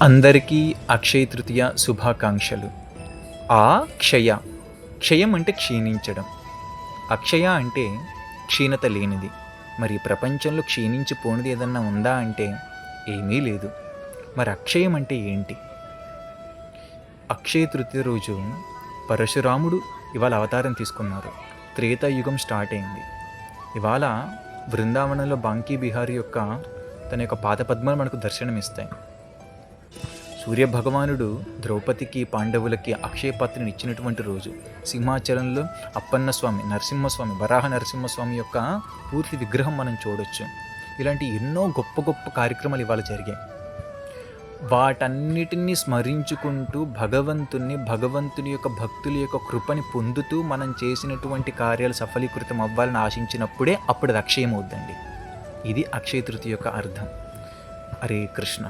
అందరికీ అక్షయ తృతీయ శుభాకాంక్షలు. క్షయం అంటే క్షీణించడం, అక్షయ అంటే క్షీణత లేనిది. మరి ప్రపంచంలో క్షీణించిపోనిది ఏదన్నా ఉందా అంటే ఏమీ లేదు. మరి అక్షయం అంటే ఏంటి? అక్షయ తృతీయ రోజు పరశురాముడు ఇవాళ అవతారం తీసుకున్నారు. త్రేతాయుగం స్టార్ట్ అయింది. ఇవాళ బృందావనంలో బాంకీ బిహారీ తన యొక్క పాదపద్మాలు మనకు దర్శనమిస్తాయి. సూర్యభగవానుడు ద్రౌపదికి, పాండవులకి అక్షయపాత్రని ఇచ్చినటువంటి రోజు. సింహాచలంలో అప్పన్న స్వామి, నరసింహస్వామి, వరాహ నరసింహస్వామి యొక్క పూర్తి విగ్రహం మనం చూడొచ్చు. ఇలాంటి ఎన్నో గొప్ప గొప్ప కార్యక్రమాలు ఇవాళ జరిగాయి. వాటన్నిటినీ స్మరించుకుంటూ భగవంతుని యొక్క భక్తుల యొక్క కృపని పొందుతూ మనం చేసినటువంటి కార్యాలు సఫలీకృతం అవ్వాలని ఆశించినప్పుడే అప్పుడు అది అక్షయం అవుద్దండి. ఇది అక్షయ తృతీయ యొక్క అర్థం. హరే కృష్ణ.